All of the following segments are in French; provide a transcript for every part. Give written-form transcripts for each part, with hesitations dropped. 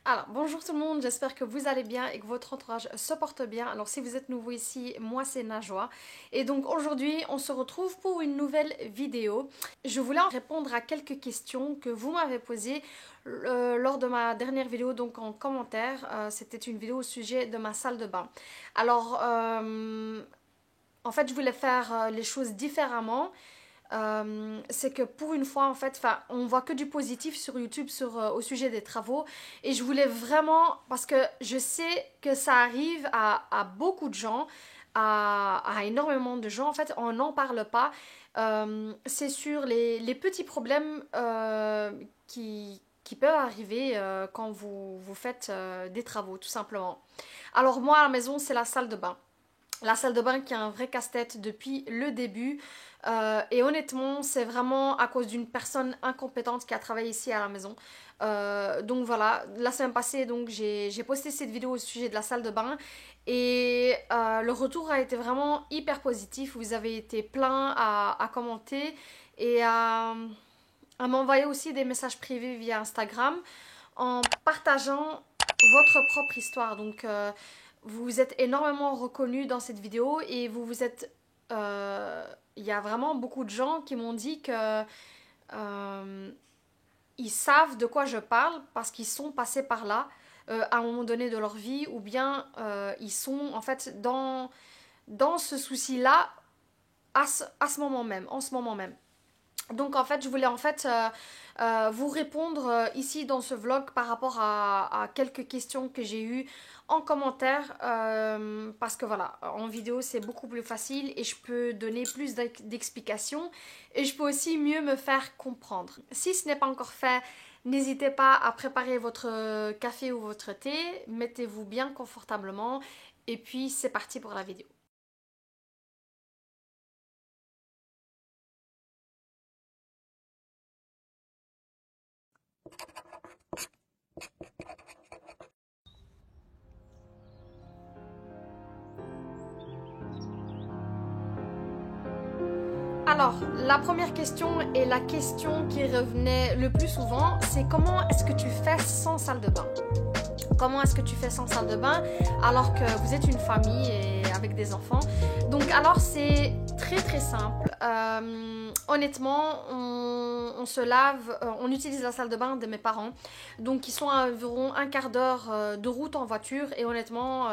Alors, bonjour tout le monde, j'espère que vous allez bien et que votre entourage se porte bien. Alors, si vous êtes nouveau ici, moi c'est Najwa. Et donc aujourd'hui, on se retrouve pour une nouvelle vidéo. Je voulais répondre à quelques questions que vous m'avez posées lors de ma dernière vidéo, donc en commentaire. C'était une vidéo au sujet de ma salle de bain. Alors, en fait, je voulais faire les choses différemment. C'est que pour une fois, en fait, on voit que du positif sur YouTube au sujet des travaux. Et je voulais vraiment, parce que je sais que ça arrive à beaucoup de gens, à énormément de gens, en fait, on n'en parle pas. C'est sur les petits problèmes qui peuvent arriver quand vous faites des travaux, tout simplement. Alors moi, à la maison, c'est la salle de bain. La salle de bain qui a un vrai casse-tête depuis le début. Et honnêtement, c'est vraiment à cause d'une personne incompétente qui a travaillé ici à la maison. Donc voilà, la semaine passée, donc j'ai posté cette vidéo au sujet de la salle de bain. Et le retour a été vraiment hyper positif. Vous avez été plein à commenter et à m'envoyer aussi des messages privés via Instagram en partageant votre propre histoire. Donc, vous vous êtes énormément reconnus dans cette vidéo et vous vous êtes. Il y a vraiment beaucoup de gens qui m'ont dit que ils savent de quoi je parle parce qu'ils sont passés par là à un moment donné de leur vie ou bien ils sont en fait dans ce souci-là à ce moment même, en ce moment même. Donc en fait, je voulais en fait vous répondre ici dans ce vlog par rapport à quelques questions que j'ai eues en commentaire parce que voilà, en vidéo c'est beaucoup plus facile et je peux donner plus d'explications et je peux aussi mieux me faire comprendre. Si ce n'est pas encore fait, n'hésitez pas à préparer votre café ou votre thé, mettez-vous bien confortablement et puis c'est parti pour la vidéo. Alors, la première question et la question qui revenait le plus souvent, c'est comment est-ce que tu fais sans salle de bain? Comment est-ce que tu fais sans salle de bain alors que vous êtes une famille et avec des enfants? Donc alors c'est très très simple. Honnêtement, on se lave, on utilise la salle de bain de mes parents. Donc ils sont à environ un quart d'heure de route en voiture et honnêtement,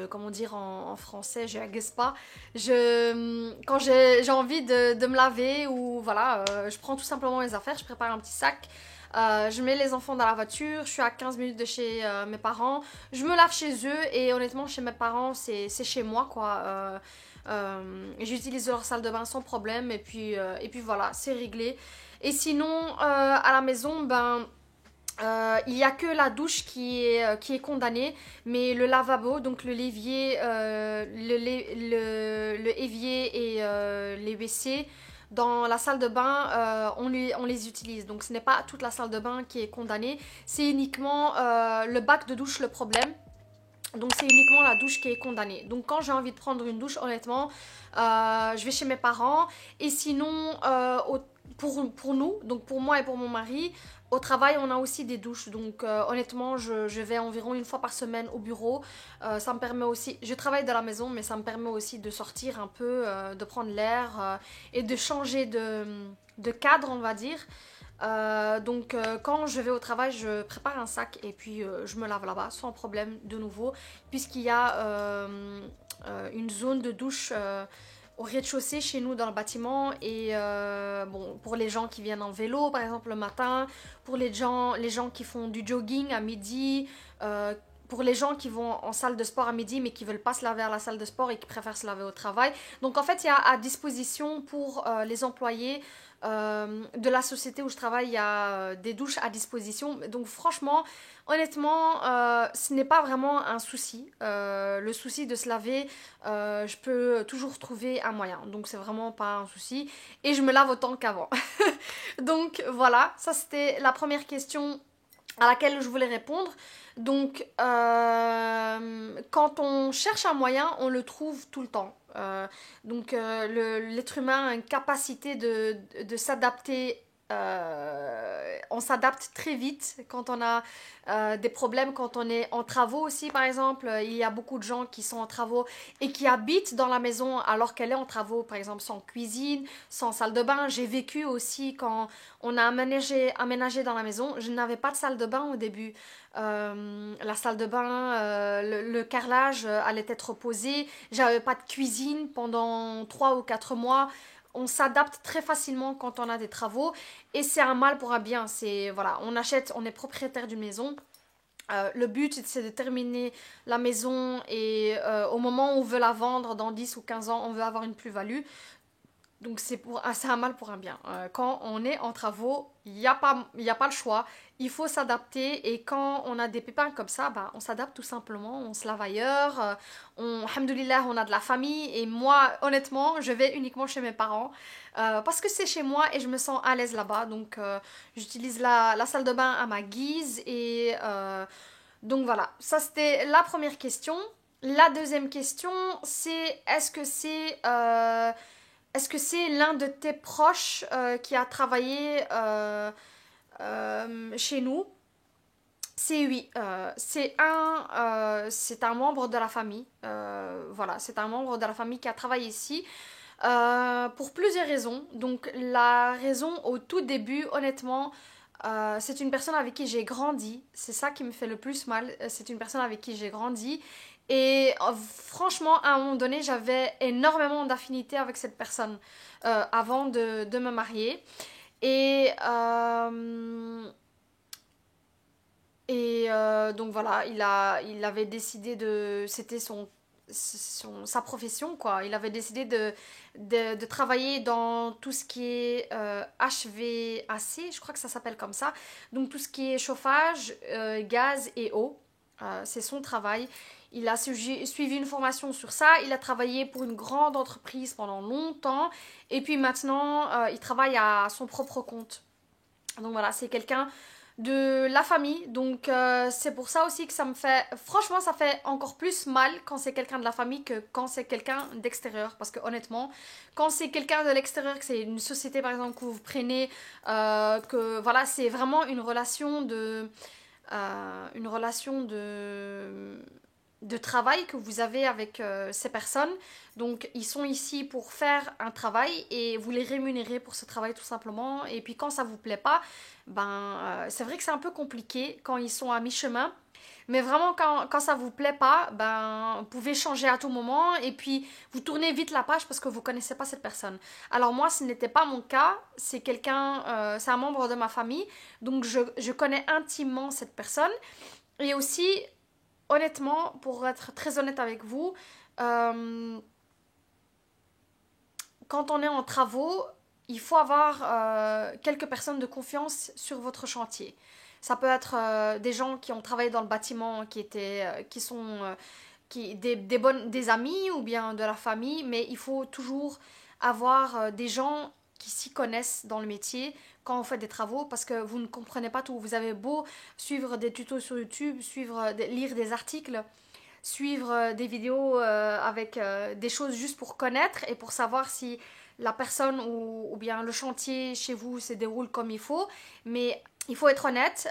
comment dire en français, je agace pas. Quand j'ai envie de me laver ou voilà, je prends tout simplement mes affaires, je prépare un petit sac. Je mets les enfants dans la voiture, je suis à 15 minutes de chez mes parents, je me lave chez eux et honnêtement chez mes parents c'est chez moi quoi. J'utilise leur salle de bain sans problème et puis voilà, c'est réglé. Et sinon à la maison, ben il n'y a que la douche qui est condamnée, mais le lavabo, donc le l'évier, le évier et les WC dans la salle de bain, on les utilise. Donc ce n'est pas toute la salle de bain qui est condamnée, c'est uniquement le bac de douche le problème. Donc c'est uniquement la douche qui est condamnée. Donc quand j'ai envie de prendre une douche, honnêtement, je vais chez mes parents. Et sinon, pour nous, donc pour moi et pour mon mari, au travail, on a aussi des douches. Donc honnêtement, je vais environ une fois par semaine au bureau. Ça me permet aussi, je travaille de la maison, mais ça me permet aussi de sortir un peu, de prendre l'air et de changer de cadre, on va dire. Donc quand je vais au travail, je prépare un sac et puis je me lave là-bas sans problème de nouveau, puisqu'il y a une zone de douche au rez-de-chaussée chez nous dans le bâtiment. Et bon, pour les gens qui viennent en vélo par exemple le matin, pour les gens qui font du jogging à midi, pour les gens qui vont en salle de sport à midi mais qui veulent pas se laver à la salle de sport et qui préfèrent se laver au travail. Donc en fait il y a à disposition pour les employés de la société où je travaille, il y a des douches à disposition. Donc franchement, honnêtement, ce n'est pas vraiment un souci. Le souci de se laver, je peux toujours trouver un moyen. Donc c'est vraiment pas un souci. Et je me lave autant qu'avant. Donc voilà, ça c'était la première question à laquelle je voulais répondre. Donc, quand on cherche un moyen, on le trouve tout le temps. Donc, l'être humain a une capacité de s'adapter On s'adapte très vite quand on a des problèmes, quand on est en travaux aussi, par exemple. Il y a beaucoup de gens qui sont en travaux et qui habitent dans la maison alors qu'elle est en travaux, par exemple, sans cuisine, sans salle de bain. J'ai vécu aussi quand on a aménagé dans la maison. Je n'avais pas de salle de bain au début. La salle de bain, le carrelage allait être posé. J'avais pas de cuisine pendant 3 ou 4 mois. On s'adapte très facilement quand on a des travaux et c'est un mal pour un bien. C'est voilà, on achète, on est propriétaire d'une maison. Le but c'est de terminer la maison et au moment où on veut la vendre dans 10 ou 15 ans, on veut avoir une plus-value. Donc c'est un mal pour un bien. Quand on est en travaux, il y a pas le choix. Il faut s'adapter et quand on a des pépins comme ça, bah, on s'adapte tout simplement. On se lave ailleurs. Alhamdoulilah, on a de la famille. Et moi, honnêtement, je vais uniquement chez mes parents parce que c'est chez moi et je me sens à l'aise là-bas. Donc j'utilise la salle de bain à ma guise. Et donc voilà, ça c'était la première question. La deuxième question, c'est est-ce que c'est l'un de tes proches qui a travaillé chez nous? C'est oui. C'est un membre de la famille. Voilà, c'est un membre de la famille qui a travaillé ici. Pour plusieurs raisons. Donc la raison au tout début, honnêtement, c'est une personne avec qui j'ai grandi. C'est ça qui me fait le plus mal. C'est une personne avec qui j'ai grandi. Et franchement, à un moment donné, j'avais énormément d'affinité avec cette personne avant de me marier. Et, donc voilà, il avait décidé de... C'était sa profession, quoi. Il avait décidé de travailler dans tout ce qui est HVAC, je crois que ça s'appelle comme ça. Donc tout ce qui est chauffage, gaz et eau. C'est son travail. Il a suivi une formation sur ça. Il a travaillé pour une grande entreprise pendant longtemps. Et puis maintenant, il travaille à son propre compte. Donc voilà, c'est quelqu'un de la famille. Donc c'est pour ça aussi que ça me fait... Franchement, ça fait encore plus mal quand c'est quelqu'un de la famille que quand c'est quelqu'un d'extérieur. Parce que honnêtement, quand c'est quelqu'un de l'extérieur, que c'est une société par exemple que vous prenez, que voilà, c'est vraiment une relation de travail que vous avez avec ces personnes. Donc ils sont ici pour faire un travail et vous les rémunérez pour ce travail tout simplement. Et puis quand ça vous plaît pas, c'est vrai que c'est un peu compliqué quand ils sont à mi-chemin. Mais vraiment, quand ça vous plaît pas, vous pouvez changer à tout moment et puis vous tournez vite la page parce que vous connaissez pas cette personne. Alors moi, ce n'était pas mon cas. C'est un membre de ma famille, donc je connais intimement cette personne. Et aussi, honnêtement, pour être très honnête avec vous, euh, quand on est en travaux, il faut avoir quelques personnes de confiance sur votre chantier. Ça peut être des gens qui ont travaillé dans le bâtiment, qui sont des amis ou bien de la famille, mais il faut toujours avoir des gens qui s'y connaissent dans le métier quand on fait des travaux parce que vous ne comprenez pas tout. Vous avez beau suivre des tutos sur YouTube, lire des articles, suivre des vidéos avec des choses juste pour connaître et pour savoir si la personne ou bien le chantier chez vous se déroule comme il faut. Mais il faut être honnête,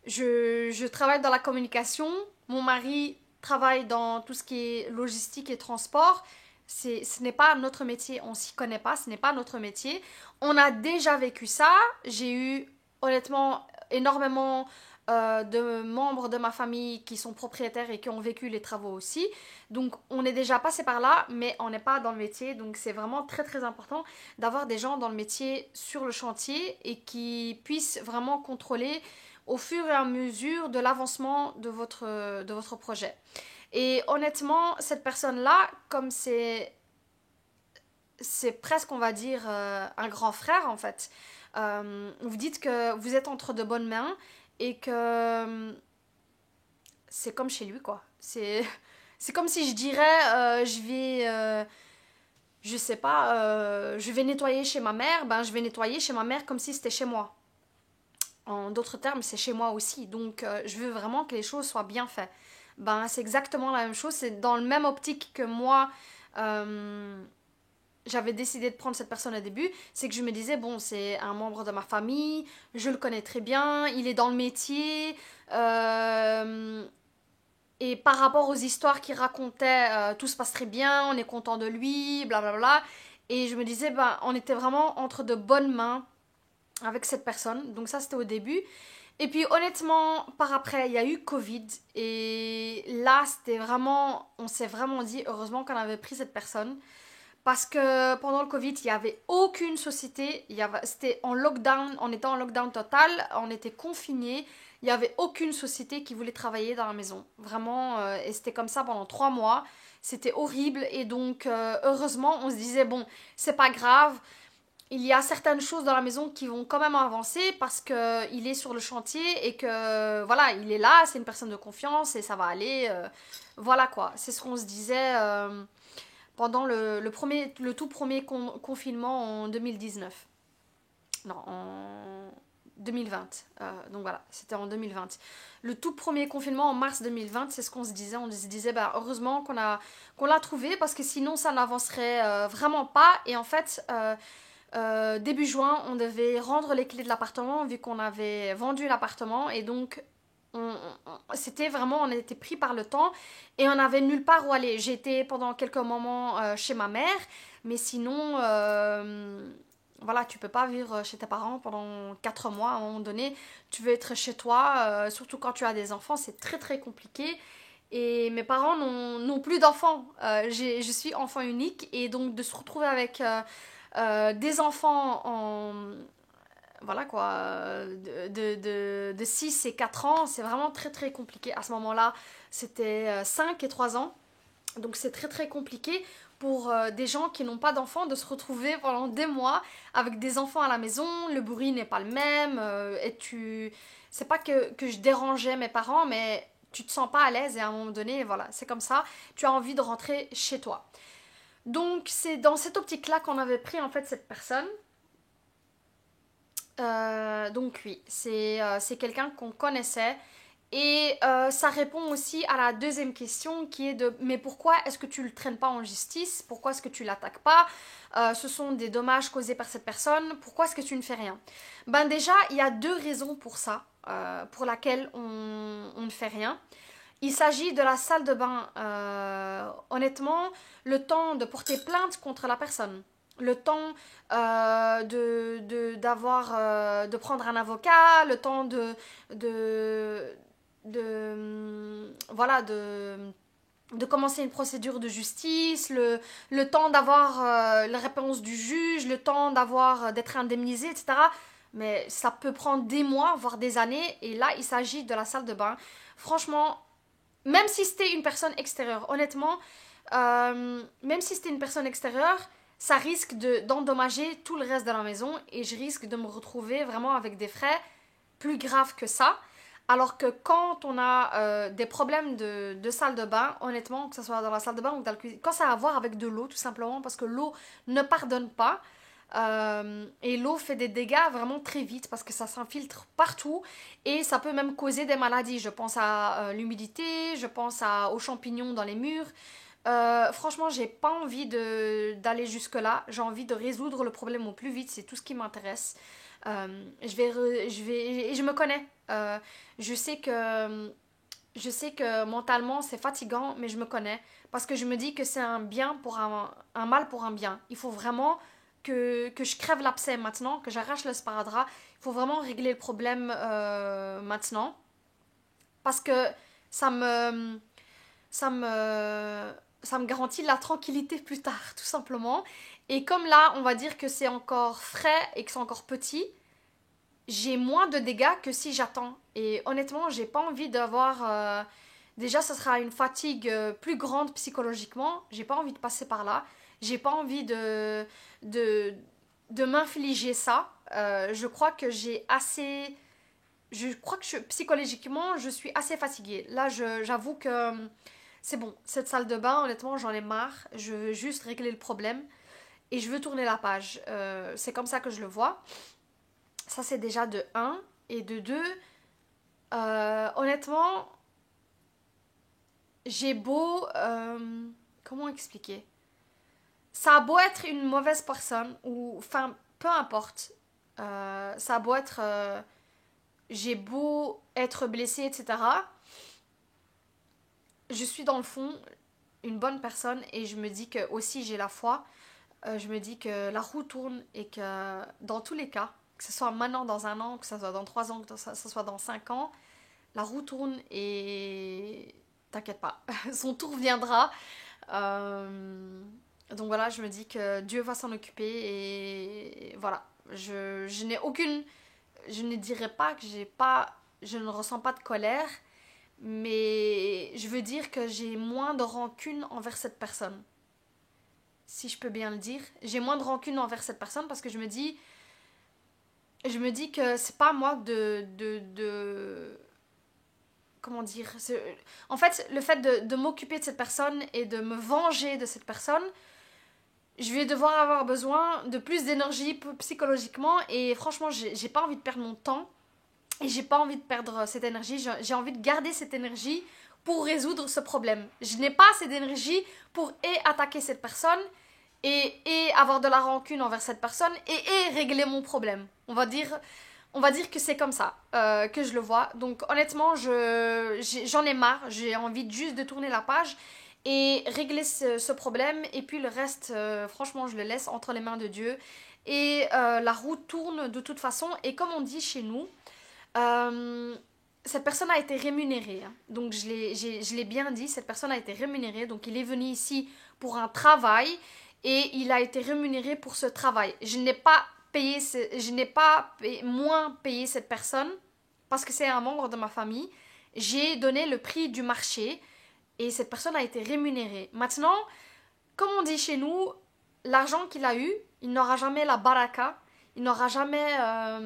je travaille dans la communication, mon mari travaille dans tout ce qui est logistique et transport. Ce n'est pas notre métier, on s'y connaît pas, ce n'est pas notre métier. On a déjà vécu ça, j'ai eu honnêtement énormément de membres de ma famille qui sont propriétaires et qui ont vécu les travaux aussi. Donc on est déjà passé par là, mais on n'est pas dans le métier. Donc c'est vraiment très très important d'avoir des gens dans le métier sur le chantier et qui puissent vraiment contrôler au fur et à mesure de l'avancement de votre projet. Et honnêtement, cette personne-là, comme c'est presque, on va dire, un grand frère en fait. Vous dites que vous êtes entre de bonnes mains et que c'est comme chez lui, quoi. C'est comme si je dirais, je sais pas, je vais nettoyer chez ma mère, je vais nettoyer chez ma mère comme si c'était chez moi. En d'autres termes, c'est chez moi aussi. Donc, je veux vraiment que les choses soient bien faites. C'est exactement la même chose. C'est dans le même optique que moi. j'avais décidé de prendre cette personne au début, c'est que je me disais, bon, c'est un membre de ma famille, je le connais très bien, il est dans le métier, euh, et par rapport aux histoires qu'il racontait, tout se passe très bien, on est content de lui, blablabla. Et je me disais, ben, on était vraiment entre de bonnes mains avec cette personne. Donc ça, c'était au début. Et puis honnêtement, par après, il y a eu Covid. Et là, c'était vraiment, on s'est vraiment dit, heureusement qu'on avait pris cette personne. Parce que pendant le Covid, il n'y avait aucune société. C'était en lockdown, on était en lockdown total, on était confinés. Il n'y avait aucune société qui voulait travailler dans la maison. Vraiment, et c'était comme ça pendant 3 mois. C'était horrible. Et donc, heureusement, on se disait, bon, c'est pas grave. Il y a certaines choses dans la maison qui vont quand même avancer parce que il est sur le chantier et que, voilà, il est là, c'est une personne de confiance et ça va aller. Voilà quoi. C'est ce qu'on se disait. Pendant le tout premier confinement en 2019. Non, en 2020. Donc voilà, c'était en 2020. Le tout premier confinement en mars 2020, c'est ce qu'on se disait. On se disait, bah, heureusement qu'on l'a trouvé parce que sinon ça n'avancerait vraiment pas. Et en fait, début juin, on devait rendre les clés de l'appartement vu qu'on avait vendu l'appartement. Et donc, c'était vraiment, on était pris par le temps et on avait nulle part où aller. J'étais pendant quelques moments chez ma mère, mais sinon, voilà, tu peux pas vivre chez tes parents pendant 4 mois. À un moment donné, tu veux être chez toi, surtout quand tu as des enfants, c'est très très compliqué. Et mes parents n'ont plus d'enfants. Je suis enfant unique et donc de se retrouver avec des enfants voilà quoi, de 6 et 4 ans, c'est vraiment très très compliqué. À ce moment-là, c'était 5 et 3 ans. Donc c'est très très compliqué pour des gens qui n'ont pas d'enfants de se retrouver pendant des mois avec des enfants à la maison. Le bruit n'est pas le même. C'est pas que je dérangeais mes parents, mais tu te sens pas à l'aise et à un moment donné, voilà, c'est comme ça. Tu as envie de rentrer chez toi. Donc c'est dans cette optique-là qu'on avait pris en fait cette personne. Donc oui, c'est quelqu'un qu'on connaissait. Et ça répond aussi à la deuxième question qui est de mais pourquoi est-ce que tu le traînes pas en justice? Pourquoi est-ce que tu l'attaques pas? Ce sont des dommages causés par cette personne. Pourquoi est-ce que tu ne fais rien? Ben déjà, il y a deux raisons pour ça, pour laquelle on ne fait rien. Il s'agit de la salle de bain. Honnêtement, le temps de porter plainte contre la personne, le temps de prendre un avocat, le temps voilà, de commencer une procédure de justice, le temps d'avoir la réponse du juge, le temps d'être indemnisé, etc. Mais ça peut prendre des mois, voire des années. Et là, il s'agit de la salle de bain. Franchement, même si c'était une personne extérieure, honnêtement, même si c'était une personne extérieure, ça risque d'endommager tout le reste de la maison et je risque de me retrouver vraiment avec des frais plus graves que ça. Alors que quand on a des problèmes de salle de bain, honnêtement, que ce soit dans la salle de bain ou dans la cuisine, quand ça a à voir avec de l'eau, tout simplement, parce que l'eau ne pardonne pas, et l'eau fait des dégâts vraiment très vite parce que ça s'infiltre partout et ça peut même causer des maladies. Je pense à l'humidité, je pense aux champignons dans les murs. Franchement, j'ai pas envie d'aller jusque-là. J'ai envie de résoudre le problème au plus vite. C'est tout ce qui m'intéresse. Et je me connais. Je sais que mentalement c'est fatigant, mais je me connais parce que je me dis que c'est un bien pour un mal pour un bien. Il faut vraiment que je crève l'abcès maintenant, que j'arrache le sparadrap. Il faut vraiment régler le problème maintenant parce que ça me, ça me, ça me garantit la tranquillité plus tard, tout simplement. Et comme là, on va dire que c'est encore frais et que c'est encore petit, j'ai moins de dégâts que si j'attends. Et honnêtement, j'ai pas envie d'avoir. Déjà, ce sera une fatigue plus grande psychologiquement. J'ai pas envie de passer par là. J'ai pas envie de, de m'infliger ça. Je crois que j'ai assez. Je crois que psychologiquement, je suis assez fatiguée. Là, j'avoue que c'est bon. Cette salle de bain, honnêtement, j'en ai marre. Je veux juste régler le problème et je veux tourner la page. C'est comme ça que je le vois. Ça, c'est déjà de un. Et de 2, honnêtement, j'ai beau... comment expliquer? ça a beau être une mauvaise personne, ou enfin, peu importe, ça a beau être, j'ai beau être blessée, etc. Je suis dans le fond une bonne personne et je me dis que aussi j'ai la foi. Je me dis que la roue tourne et que dans tous les cas, que ce soit maintenant dans un an, que ce soit dans 3 ans, que ce soit dans 5 ans, la roue tourne et t'inquiète pas, son tour viendra. Donc voilà, je me dis que Dieu va s'en occuper et voilà. Je n'ai aucune, je ne dirais pas que j'ai pas, je ne ressens pas de colère, mais je veux dire que j'ai moins de rancune envers cette personne, si je peux bien le dire. J'ai moins de rancune envers cette personne parce que je me dis que c'est pas à moi de comment dire, en fait, le fait de m'occuper de cette personne et de me venger de cette personne, je vais devoir avoir besoin de plus d'énergie psychologiquement et franchement, j'ai pas envie de perdre mon temps et j'ai pas envie de perdre cette énergie. J'ai envie de garder cette énergie pour résoudre ce problème. Je n'ai pas cette énergie pour attaquer cette personne et avoir de la rancune envers cette personne et régler mon problème. On va dire que c'est comme ça que je le vois. Donc honnêtement, j'en ai marre. J'ai envie juste de tourner la page et régler ce problème. Et puis le reste, franchement, je le laisse entre les mains de Dieu. Et la roue tourne de toute façon. Et comme on dit chez nous, cette personne a été rémunérée. Hein. Donc je l'ai bien dit, cette personne a été rémunérée. Donc il est venu ici pour un travail et il a été rémunéré pour ce travail. Je n'ai pas moins payé cette personne parce que c'est un membre de ma famille. J'ai donné le prix du marché et cette personne a été rémunérée. Maintenant, comme on dit chez nous, l'argent qu'il a eu, il n'aura jamais la baraka, il n'aura jamais la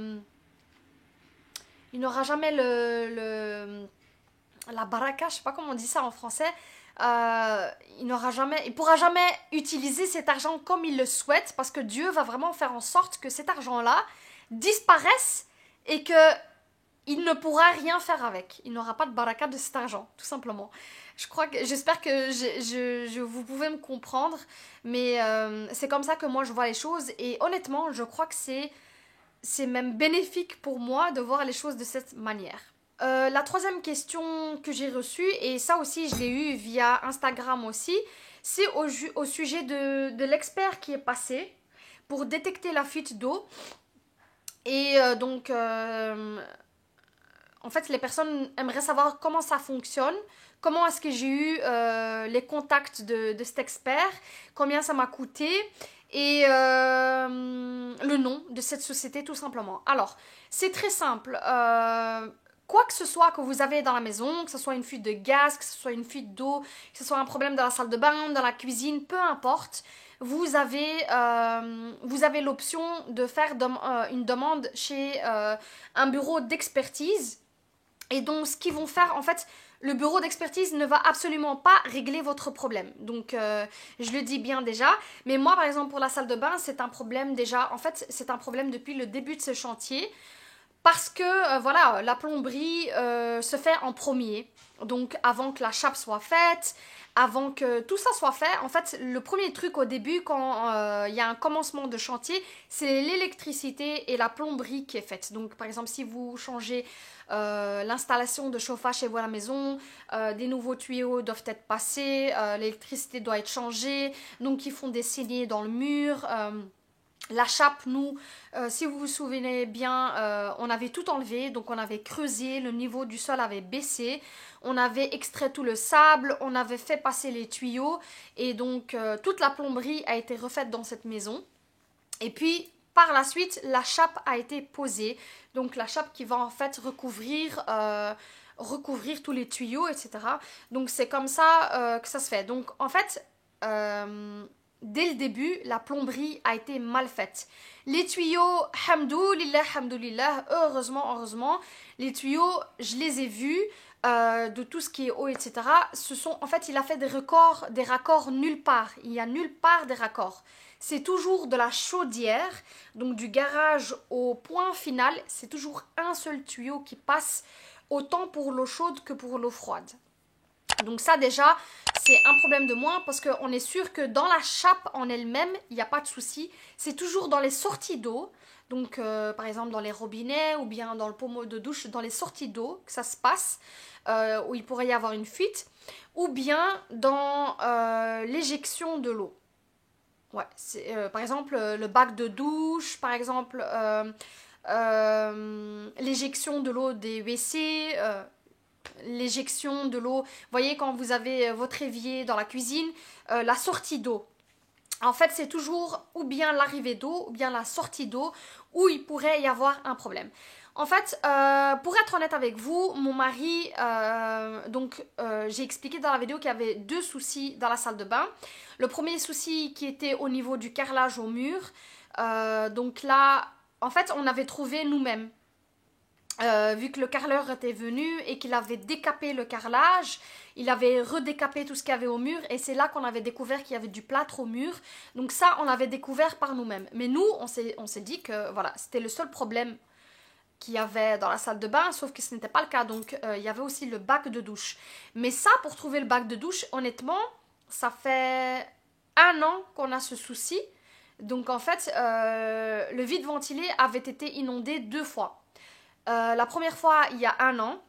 baraka, je sais pas comment on dit ça en français. Il pourra jamais utiliser cet argent comme il le souhaite parce que Dieu va vraiment faire en sorte que cet argent-là disparaisse et que il ne pourra rien faire avec. Il n'aura pas de baraka de cet argent, tout simplement. J'espère que vous pouvez me comprendre, mais c'est comme ça que moi je vois les choses et honnêtement, je crois que c'est même bénéfique pour moi de voir les choses de cette manière. La troisième question que j'ai reçue, et ça aussi je l'ai eu via Instagram aussi, c'est au sujet de l'expert qui est passé pour détecter la fuite d'eau. Et en fait, les personnes aimeraient savoir comment ça fonctionne, comment est-ce que j'ai eu les contacts de cet expert, combien ça m'a coûté et le nom de cette société tout simplement. Alors, c'est très simple. Quoi que ce soit que vous avez dans la maison, que ce soit une fuite de gaz, que ce soit une fuite d'eau, que ce soit un problème dans la salle de bain, dans la cuisine, peu importe, vous avez l'option de faire une demande chez un bureau d'expertise. Et donc, ce qu'ils vont faire, en fait, le bureau d'expertise ne va absolument pas régler votre problème. Donc, je le dis bien déjà. Mais moi, par exemple, pour la salle de bain, c'est un problème déjà. En fait, c'est un problème depuis le début de ce chantier. Parce que, voilà, la plomberie se fait en premier. Donc, avant que la chape soit faite, avant que tout ça soit fait, en fait, le premier truc au début, quand il y a un commencement de chantier, c'est l'électricité et la plomberie qui est faite. Donc, par exemple, si vous changez l'installation de chauffage chez vous à la maison, des nouveaux tuyaux doivent être passés, l'électricité doit être changée, donc ils font des saignées dans le mur. La chape, nous, si vous vous souvenez bien, on avait tout enlevé, donc on avait creusé, le niveau du sol avait baissé, on avait extrait tout le sable, on avait fait passer les tuyaux, et donc toute la plomberie a été refaite dans cette maison. Et puis, par la suite, la chape a été posée, donc la chape qui va en fait recouvrir tous les tuyaux, etc. Donc c'est comme ça que ça se fait. Donc en fait... dès le début, la plomberie a été mal faite. Les tuyaux, hamdoulillah, heureusement, les tuyaux, je les ai vus, de tout ce qui est eau, etc. En fait, il a fait des raccords nulle part. Il n'y a nulle part des raccords. C'est toujours de la chaudière, donc du garage au point final, c'est toujours un seul tuyau qui passe, autant pour l'eau chaude que pour l'eau froide. Donc ça déjà, c'est un problème de moins parce qu'on est sûr que dans la chape en elle-même, il n'y a pas de souci. C'est toujours dans les sorties d'eau, donc par exemple dans les robinets ou bien dans le pommeau de douche, dans les sorties d'eau que ça se passe, où il pourrait y avoir une fuite, ou bien dans l'éjection de l'eau. Ouais, par exemple le bac de douche, par exemple l'éjection de l'eau des WC, l'éjection de l'eau. Vous voyez, quand vous avez votre évier dans la cuisine, la sortie d'eau. En fait, c'est toujours ou bien l'arrivée d'eau ou bien la sortie d'eau où il pourrait y avoir un problème. En fait, pour être honnête avec vous, mon mari, j'ai expliqué dans la vidéo qu'il y avait deux soucis dans la salle de bain. Le premier souci qui était au niveau du carrelage au mur. Donc là, en fait, on avait trouvé nous-mêmes. Vu que le carreleur était venu et qu'il avait décapé le carrelage, il avait redécapé tout ce qu'il y avait au mur et c'est là qu'on avait découvert qu'il y avait du plâtre au mur. Donc ça, on l'avait découvert par nous-mêmes. Mais nous, on s'est dit que voilà, c'était le seul problème qu'il y avait dans la salle de bain, sauf que ce n'était pas le cas. Donc il y avait aussi le bac de douche. Mais ça, pour trouver le bac de douche, honnêtement, ça fait 1 an qu'on a ce souci. Donc en fait, le vide ventilé avait été inondé 2 fois. La première fois, il y a 1 an.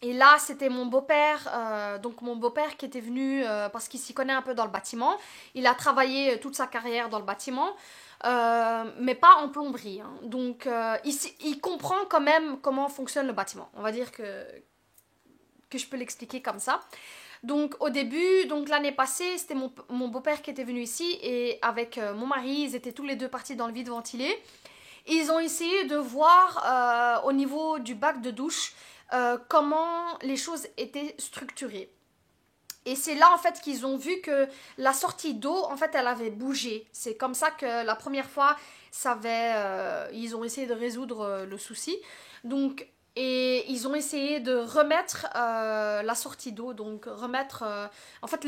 Et là, c'était mon beau-père, donc mon beau-père qui était venu parce qu'il s'y connaît un peu dans le bâtiment. Il a travaillé toute sa carrière dans le bâtiment, mais pas en plomberie. Hein. Donc, il comprend quand même comment fonctionne le bâtiment. On va dire que je peux l'expliquer comme ça. Donc, au début, donc l'année passée, c'était mon beau-père qui était venu ici et avec mon mari, ils étaient tous les deux partis dans le vide ventilé. Ils ont essayé de voir au niveau du bac de douche comment les choses étaient structurées. Et c'est là en fait qu'ils ont vu que la sortie d'eau, en fait, elle avait bougé. C'est comme ça que la première fois, ils ont essayé de résoudre le souci. Donc, et ils ont essayé de remettre la sortie d'eau, donc remettre en fait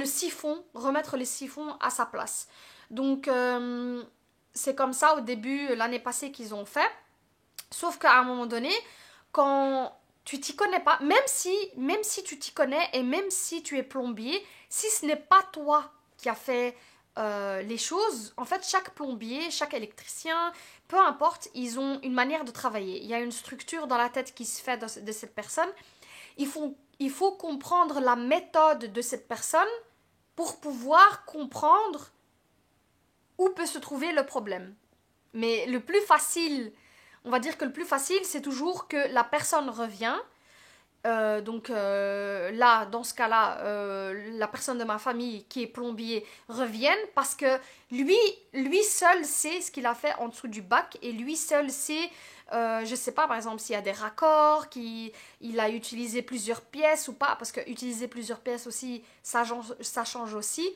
remettre les siphons à sa place. Donc c'est comme ça au début, l'année passée, qu'ils ont fait. Sauf qu'à un moment donné, quand tu t'y connais pas, même si tu t'y connais et même si tu es plombier, si ce n'est pas toi qui as fait les choses, en fait, chaque plombier, chaque électricien, peu importe, ils ont une manière de travailler. Il y a une structure dans la tête qui se fait de cette personne. Il faut comprendre la méthode de cette personne pour pouvoir comprendre où peut se trouver le problème. Mais le plus facile, on va dire que le plus facile, c'est toujours que la personne revient. Là, dans ce cas-là, la personne de ma famille qui est plombier revienne parce que lui seul sait ce qu'il a fait en dessous du bac et lui seul sait, je sais pas, par exemple, s'il y a des raccords, qu'il a utilisé plusieurs pièces ou pas, parce que utiliser plusieurs pièces aussi, ça change aussi.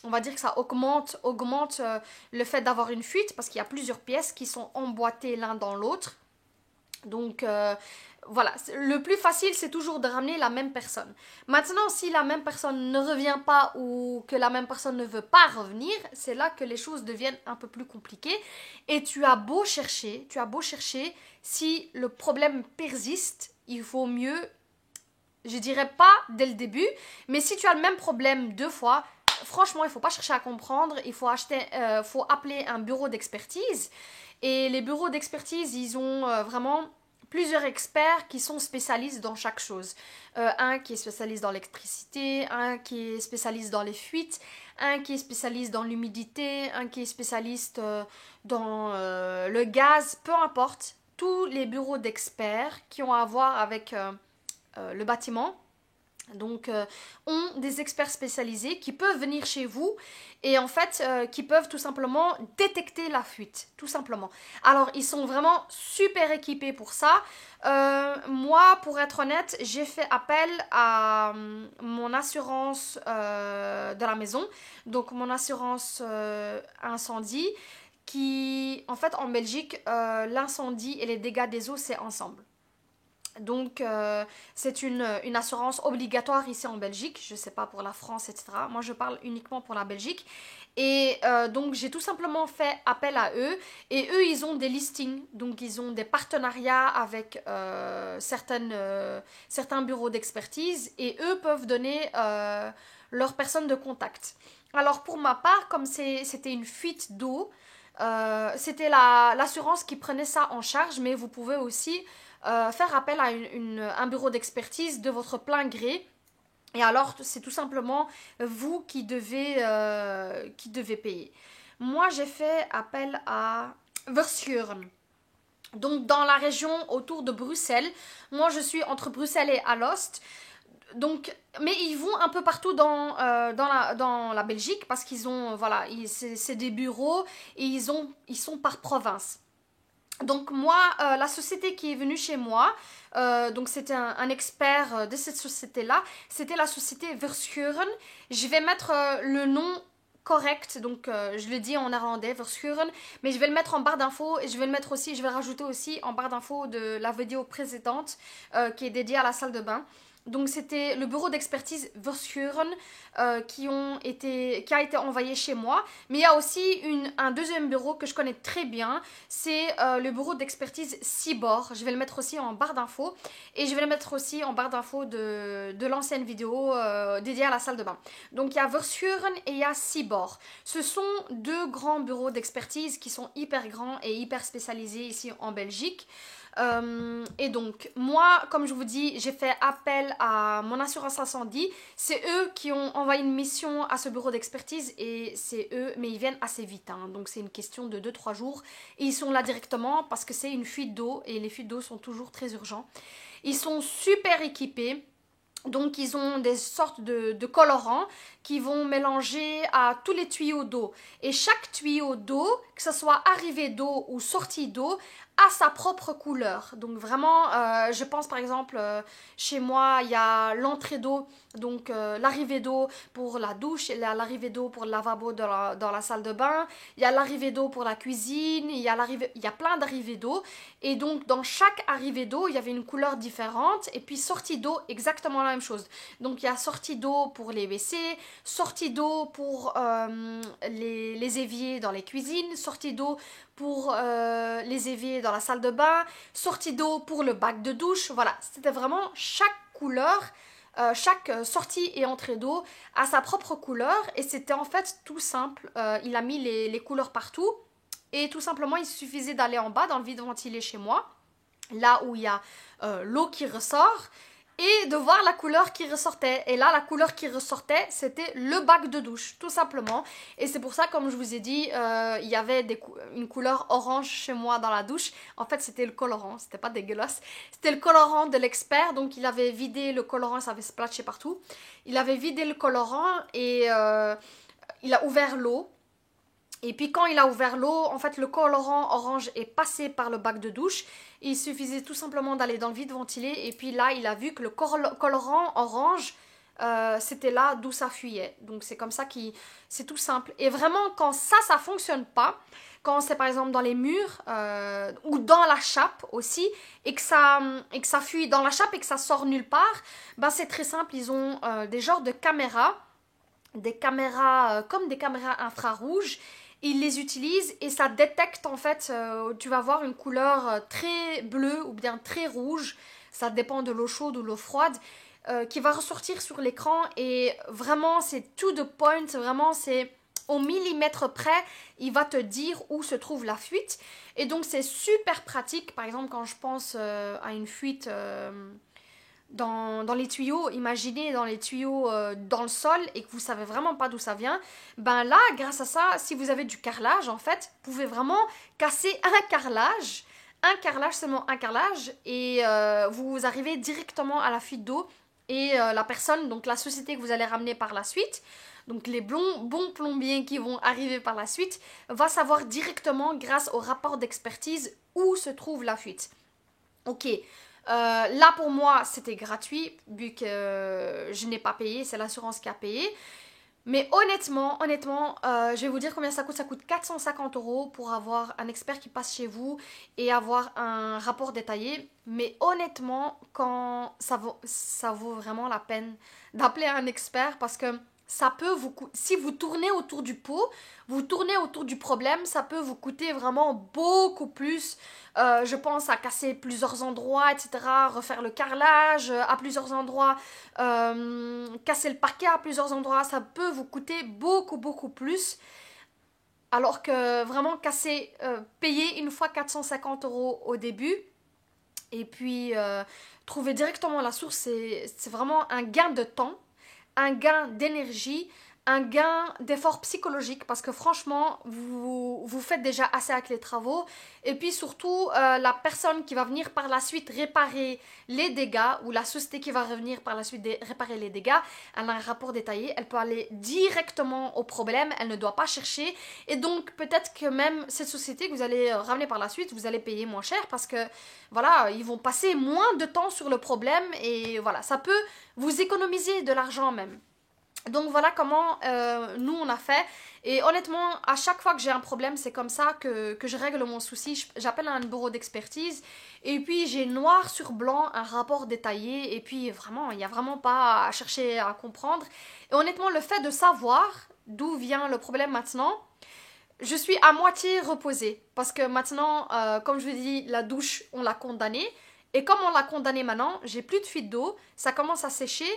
On va dire que ça augmente le fait d'avoir une fuite parce qu'il y a plusieurs pièces qui sont emboîtées l'un dans l'autre. Donc voilà, le plus facile c'est toujours de ramener la même personne. Maintenant, si la même personne ne revient pas ou que la même personne ne veut pas revenir, c'est là que les choses deviennent un peu plus compliquées. Et tu as beau chercher, si le problème persiste, il faut mieux, je dirais pas dès le début, mais si tu as le même problème 2 fois, franchement, il ne faut pas chercher à comprendre, il faut appeler un bureau d'expertise. Et les bureaux d'expertise, ils ont vraiment plusieurs experts qui sont spécialistes dans chaque chose. Un qui est spécialiste dans l'électricité, un qui est spécialiste dans les fuites, un qui est spécialiste dans l'humidité, un qui est spécialiste dans le gaz, peu importe. Tous les bureaux d'experts qui ont à voir avec le bâtiment, donc ont des experts spécialisés qui peuvent venir chez vous et en fait qui peuvent tout simplement détecter la fuite, tout simplement. Alors ils sont vraiment super équipés pour ça. Moi, pour être honnête, j'ai fait appel à mon assurance de la maison, donc mon assurance incendie, qui en fait en Belgique l'incendie et les dégâts des eaux c'est ensemble. Donc, c'est une assurance obligatoire ici en Belgique. Je ne sais pas pour la France, etc. Moi, je parle uniquement pour la Belgique. Et donc, j'ai tout simplement fait appel à eux. Et eux, ils ont des listings. Donc, ils ont des partenariats avec certains bureaux d'expertise. Et eux peuvent donner leurs personnes de contact. Alors, pour ma part, comme c'était une fuite d'eau, c'était l'assurance qui prenait ça en charge. Mais vous pouvez aussi faire appel à un bureau d'expertise de votre plein gré. Et alors, c'est tout simplement vous qui devez payer. Moi, j'ai fait appel à Verschuren. Donc, dans la région autour de Bruxelles. Moi, je suis entre Bruxelles et Alost. Donc, mais ils vont un peu partout dans la Belgique parce qu'ils ont, voilà, c'est des bureaux et ils sont par province. Donc moi, la société qui est venue chez moi, donc c'était un expert de cette société-là, c'était la société Verschuren. Je vais mettre le nom correct, donc je le dis en néerlandais, Verschuren, mais je vais le mettre en barre d'infos et je vais rajouter aussi en barre d'infos de la vidéo précédente qui est dédiée à la salle de bain. Donc c'était le bureau d'expertise Verschuren qui a été envoyé chez moi. Mais il y a aussi un deuxième bureau que je connais très bien. C'est le bureau d'expertise Cibor. Je vais le mettre aussi en barre d'infos. Et je vais le mettre aussi en barre d'infos de l'ancienne vidéo dédiée à la salle de bain. Donc il y a Verschuren et il y a Cibor. Ce sont deux grands bureaux d'expertise qui sont hyper grands et hyper spécialisés ici en Belgique. Et donc moi, comme je vous dis, j'ai fait appel à mon assurance incendie. C'est eux qui ont envoyé une mission à ce bureau d'expertise et c'est eux, mais ils viennent assez vite, hein. Donc c'est une question de 2-3 jours et ils sont là directement parce que c'est une fuite d'eau et les fuites d'eau sont toujours très urgents. Ils sont super équipés. Donc ils ont des sortes de colorants qui vont mélanger à tous les tuyaux d'eau. Et chaque tuyau d'eau, que ce soit arrivée d'eau ou sortie d'eau, a sa propre couleur. Donc vraiment, je pense par exemple, chez moi, il y a l'entrée d'eau, donc l'arrivée d'eau pour la douche, il y a l'arrivée d'eau pour le lavabo dans la salle de bain, il y a l'arrivée d'eau pour la cuisine, il y a plein d'arrivées d'eau. Et donc dans chaque arrivée d'eau, il y avait une couleur différente. Et puis sortie d'eau, exactement la même chose. Donc il y a sortie d'eau pour les WC, sortie d'eau pour les éviers dans les cuisines, sortie d'eau pour les éviers dans la salle de bain, sortie d'eau pour le bac de douche. Voilà, c'était vraiment chaque couleur, chaque sortie et entrée d'eau a sa propre couleur et c'était en fait tout simple. Il a mis les couleurs partout et tout simplement il suffisait d'aller en bas dans le vide ventilé chez moi, là où il y a l'eau qui ressort, et de voir la couleur qui ressortait. Et là, la couleur qui ressortait, c'était le bac de douche, tout simplement. Et c'est pour ça, comme je vous ai dit, il y avait une couleur orange chez moi dans la douche. En fait, c'était le colorant, c'était pas dégueulasse. C'était le colorant de l'expert, donc il avait vidé le colorant, ça avait splatché partout. Il avait vidé le colorant et il a ouvert l'eau. Et puis quand il a ouvert l'eau, en fait le colorant orange est passé par le bac de douche. Il suffisait tout simplement d'aller dans le vide ventilé. Et puis là, il a vu que le colorant orange, c'était là d'où ça fuyait. Donc c'est comme ça c'est tout simple. Et vraiment, quand ça fonctionne pas, quand c'est par exemple dans les murs ou dans la chape aussi, et que ça fuit dans la chape et que ça sort nulle part, ben c'est très simple. Ils ont des genres de caméras, comme des caméras infrarouges. Ils les utilisent et ça détecte en fait, tu vas voir une couleur très bleue ou bien très rouge, ça dépend de l'eau chaude ou l'eau froide, qui va ressortir sur l'écran et vraiment c'est to the point, vraiment c'est au millimètre près, il va te dire où se trouve la fuite et donc c'est super pratique. Par exemple quand je pense à une fuite dans les tuyaux, imaginez dans les tuyaux dans le sol et que vous savez vraiment pas d'où ça vient, ben là, grâce à ça, si vous avez du carrelage, en fait, vous pouvez vraiment casser seulement un carrelage, et vous arrivez directement à la fuite d'eau et la personne, donc la société que vous allez ramener par la suite, donc les bons plombiers qui vont arriver par la suite, va savoir directement, grâce au rapport d'expertise, où se trouve la fuite. Ok. Là pour moi c'était gratuit vu que je n'ai pas payé, c'est l'assurance qui a payé. Mais honnêtement, je vais vous dire combien ça coûte. Ça coûte 450 € pour avoir un expert qui passe chez vous et avoir un rapport détaillé. Mais honnêtement, ça vaut vraiment la peine d'appeler un expert parce que ça peut si vous tournez autour du pot, vous tournez autour du problème, ça peut vous coûter vraiment beaucoup plus. Je pense à casser plusieurs endroits, etc. Refaire le carrelage à plusieurs endroits, casser le parquet à plusieurs endroits, ça peut vous coûter beaucoup plus. Alors que vraiment payer une fois 450 € au début, et puis trouver directement la source, c'est vraiment un gain de temps, un gain d'énergie, un gain d'effort psychologique parce que franchement, vous faites déjà assez avec les travaux. Et puis surtout, la personne qui va venir par la suite réparer les dégâts ou la société qui va revenir par la suite réparer les dégâts, elle a un rapport détaillé, elle peut aller directement au problème, elle ne doit pas chercher. Et donc peut-être que même cette société que vous allez ramener par la suite, vous allez payer moins cher parce que voilà, ils vont passer moins de temps sur le problème et voilà, ça peut vous économiser de l'argent même. Donc voilà comment nous on a fait. Et honnêtement, à chaque fois que j'ai un problème, c'est comme ça que je règle mon souci. J'appelle un bureau d'expertise et puis j'ai noir sur blanc un rapport détaillé. Et puis vraiment, il n'y a vraiment pas à chercher à comprendre. Et honnêtement, le fait de savoir d'où vient le problème maintenant, je suis à moitié reposée. Parce que maintenant, comme je vous dis, la douche, on l'a condamnée. Et comme on l'a condamnée maintenant, j'ai plus de fuite d'eau, ça commence à sécher.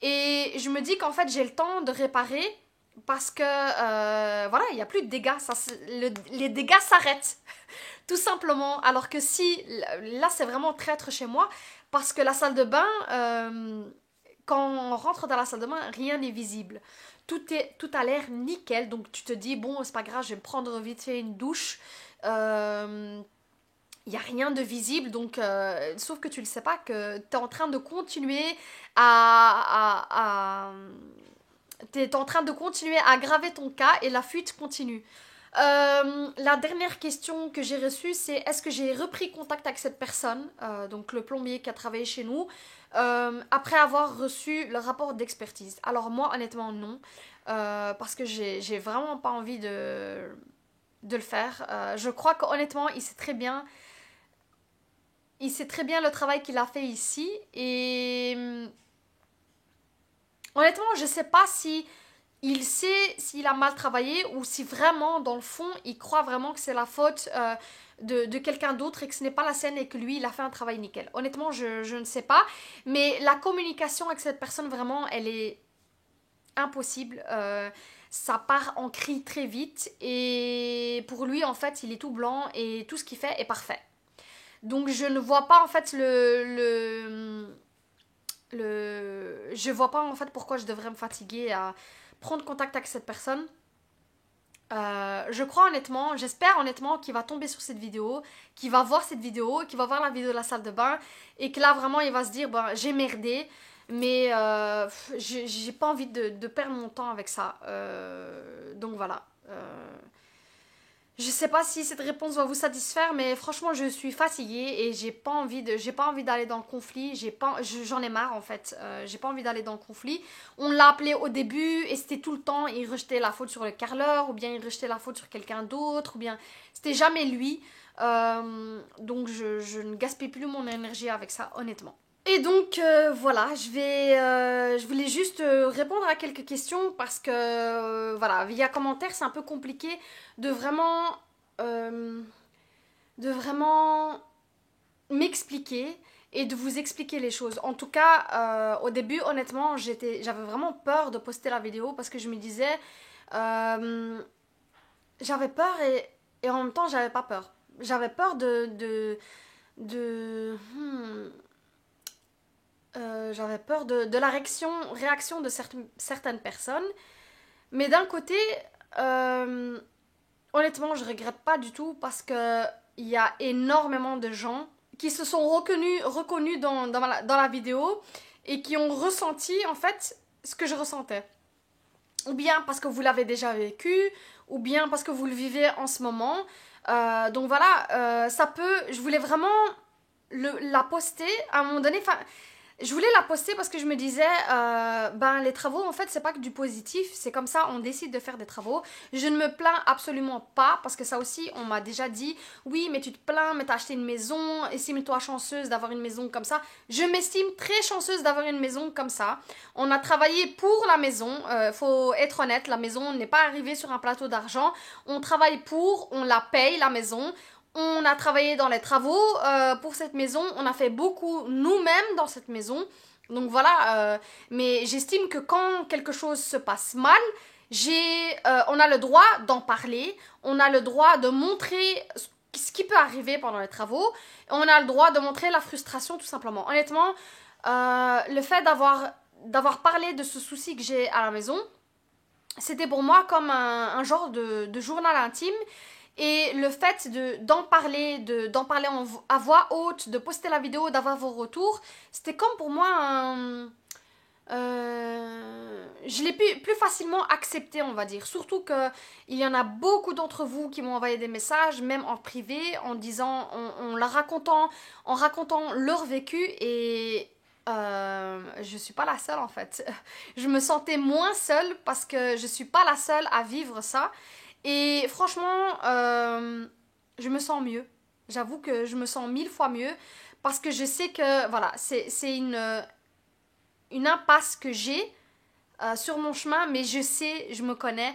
Et je me dis qu'en fait, j'ai le temps de réparer parce que, voilà, il n'y a plus de dégâts. Les dégâts s'arrêtent, tout simplement. Alors que si, là, c'est vraiment traître chez moi parce que la salle de bain, quand on rentre dans la salle de bain, rien n'est visible. Tout a l'air nickel. Donc tu te dis, bon, c'est pas grave, je vais me prendre vite fait une douche. Il n'y a rien de visible, donc sauf que tu ne le sais pas que tu es en train de continuer t'es en train de continuer à aggraver ton cas et la fuite continue. La dernière question que j'ai reçue, c'est est-ce que j'ai repris contact avec cette personne, donc le plombier qui a travaillé chez nous, après avoir reçu le rapport d'expertise. Alors moi, honnêtement, non, parce que j'ai vraiment pas envie de le faire. Je crois qu'honnêtement, il sait très bien le travail qu'il a fait ici et honnêtement, je sais pas si il sait s'il a mal travaillé ou si vraiment, dans le fond, il croit vraiment que c'est la faute de quelqu'un d'autre et que ce n'est pas la sienne et que lui, il a fait un travail nickel. Honnêtement, je ne sais pas. Mais la communication avec cette personne, vraiment, elle est impossible. Ça part en cri très vite et pour lui, en fait, il est tout blanc et tout ce qu'il fait est parfait. Donc je ne vois pas en fait je vois pas en fait pourquoi je devrais me fatiguer à prendre contact avec cette personne. Je crois honnêtement, j'espère honnêtement qu'il va tomber sur cette vidéo, qu'il va voir cette vidéo, qu'il va voir la vidéo de la salle de bain et que là vraiment il va se dire ben, j'ai merdé, mais j'ai pas envie de perdre mon temps avec ça. Donc voilà. Je sais pas si cette réponse va vous satisfaire, mais franchement, je suis fatiguée et j'ai pas envie d'aller dans le conflit. J'en ai marre en fait. J'ai pas envie d'aller dans le conflit. On l'a appelé au début et c'était tout le temps, il rejetait la faute sur le carreleur ou bien il rejetait la faute sur quelqu'un d'autre ou bien c'était jamais lui. Donc je ne gaspille plus mon énergie avec ça, honnêtement. Et donc voilà, je voulais juste répondre à quelques questions parce que voilà, via commentaire c'est un peu compliqué de vraiment euh, de vraiment m'expliquer et de vous expliquer les choses. En tout cas, au début, honnêtement, j'avais vraiment peur de poster la vidéo parce que je me disais euh, j'avais peur et en même temps j'avais pas peur. J'avais peur de j'avais peur de la réaction de certaines personnes. Mais d'un côté, euh, honnêtement, je regrette pas du tout parce que il y a énormément de gens qui se sont reconnus dans la vidéo et qui ont ressenti en fait ce que je ressentais. Ou bien parce que vous l'avez déjà vécu, ou bien parce que vous le vivez en ce moment. Donc voilà, je voulais vraiment la poster à un moment donné. Enfin, Je voulais la poster parce que je me disais, ben les travaux en fait c'est pas que du positif, c'est comme ça on décide de faire des travaux. Je ne me plains absolument pas parce que ça aussi on m'a déjà dit, oui mais tu te plains mais t'as acheté une maison, estime-toi chanceuse d'avoir une maison comme ça. Je m'estime très chanceuse d'avoir une maison comme ça. On a travaillé pour la maison, faut être honnête, la maison n'est pas arrivée sur un plateau d'argent. On travaille pour, on la paye la maison. On a travaillé dans les travaux pour cette maison, on a fait beaucoup nous-mêmes dans cette maison. Donc voilà, mais j'estime que quand quelque chose se passe mal, on a le droit d'en parler, on a le droit de montrer ce qui peut arriver pendant les travaux, on a le droit de montrer la frustration tout simplement. Honnêtement, le fait d'avoir parlé de ce souci que j'ai à la maison, c'était pour moi comme un genre de journal intime. Et le fait d'en parler, à voix haute, de poster la vidéo, d'avoir vos retours, c'était comme pour moi je l'ai plus facilement accepté, on va dire. Surtout qu'il y en a beaucoup d'entre vous qui m'ont envoyé des messages, même en privé, en disant, en racontant leur vécu et je suis pas la seule en fait. Je me sentais moins seule parce que je suis pas la seule à vivre ça. Et franchement, je me sens mieux. J'avoue que je me sens 1000 fois mieux parce que je sais que voilà, c'est une impasse que j'ai sur mon chemin, mais je sais, je me connais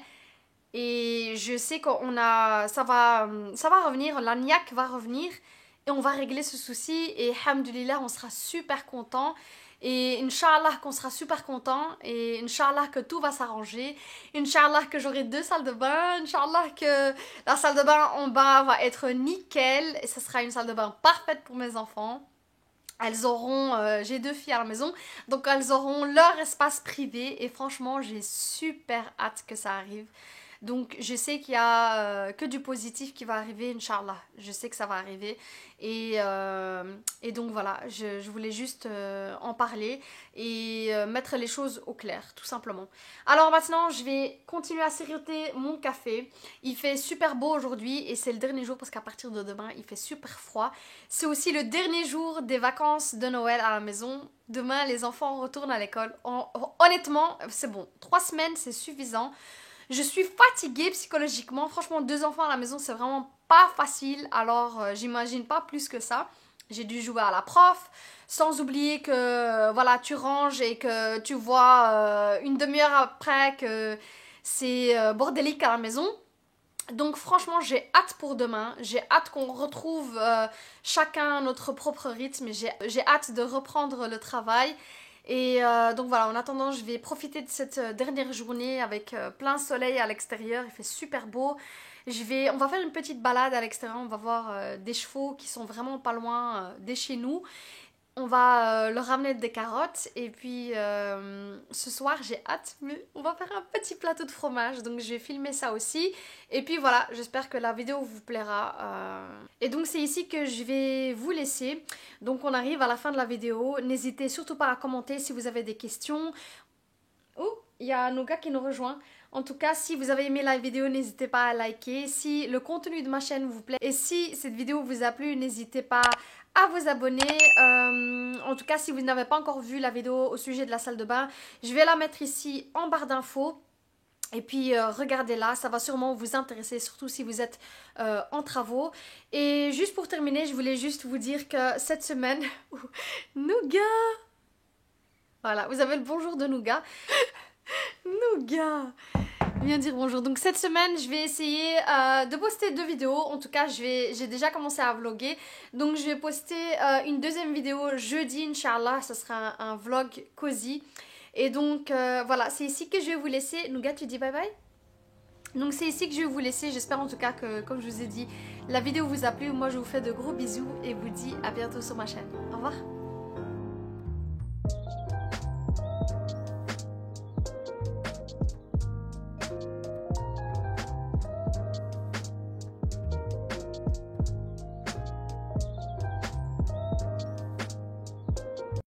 et je sais ça va revenir, la niaque va revenir et on va régler ce souci et alhamdoulilah, on sera super content. Et Inch'Allah qu'on sera super content et Inch'Allah que tout va s'arranger. Inch'Allah que j'aurai 2 salles de bain. Inch'Allah que la salle de bain en bas va être nickel. Et ce sera une salle de bain parfaite pour mes enfants. Elles auront, j'ai 2 filles à la maison, donc elles auront leur espace privé. Et franchement, j'ai super hâte que ça arrive. Donc je sais qu'il y a que du positif qui va arriver, Inch'Allah. Je sais que ça va arriver. Et donc voilà, je voulais juste en parler et mettre les choses au clair, tout simplement. Alors maintenant, je vais continuer à siroter mon café. Il fait super beau aujourd'hui et c'est le dernier jour parce qu'à partir de demain, il fait super froid. C'est aussi le dernier jour des vacances de Noël à la maison. Demain, les enfants retournent à l'école. Honnêtement, c'est bon. 3 semaines, c'est suffisant. Je suis fatiguée psychologiquement. Franchement, 2 enfants à la maison, c'est vraiment pas facile. Alors, j'imagine pas plus que ça. J'ai dû jouer à la prof. Sans oublier que, voilà, tu ranges et que tu vois une demi-heure après que c'est bordélique à la maison. Donc franchement, j'ai hâte pour demain. J'ai hâte qu'on retrouve chacun notre propre rythme. J'ai hâte de reprendre le travail. Et donc voilà, en attendant, je vais profiter de cette dernière journée avec plein soleil à l'extérieur. Il fait super beau. On va faire une petite balade à l'extérieur. On va voir des chevaux qui sont vraiment pas loin de chez nous. On va leur ramener des carottes. Et puis ce soir, j'ai hâte, mais on va faire un petit plateau de fromage. Donc je vais filmer ça aussi. Et puis voilà, j'espère que la vidéo vous plaira. Et donc c'est ici que je vais vous laisser. Donc on arrive à la fin de la vidéo. N'hésitez surtout pas à commenter si vous avez des questions. Oh, il y a Nougat qui nous rejoint. En tout cas, si vous avez aimé la vidéo, n'hésitez pas à liker. Si le contenu de ma chaîne vous plaît et si cette vidéo vous a plu, n'hésitez pas à vous abonner. En tout cas, si vous n'avez pas encore vu la vidéo au sujet de la salle de bain, je vais la mettre ici en barre d'infos. Et puis regardez-la, ça va sûrement vous intéresser, surtout si vous êtes en travaux. Et juste pour terminer, je voulais juste vous dire que cette semaine, Nougat, voilà, vous avez le bonjour de Nougat. Nougat, viens dire bonjour. Donc cette semaine, je vais essayer de poster 2 vidéos. En tout cas, j'ai déjà commencé à vlogger. Donc je vais poster une deuxième vidéo jeudi, Inch'Allah. Ce sera un vlog cosy. Et donc voilà, c'est ici que je vais vous laisser. Nougat, tu dis bye bye? Donc c'est ici que je vais vous laisser. J'espère en tout cas que, comme je vous ai dit, la vidéo vous a plu. Moi, je vous fais de gros bisous et vous dis à bientôt sur ma chaîne. Au revoir.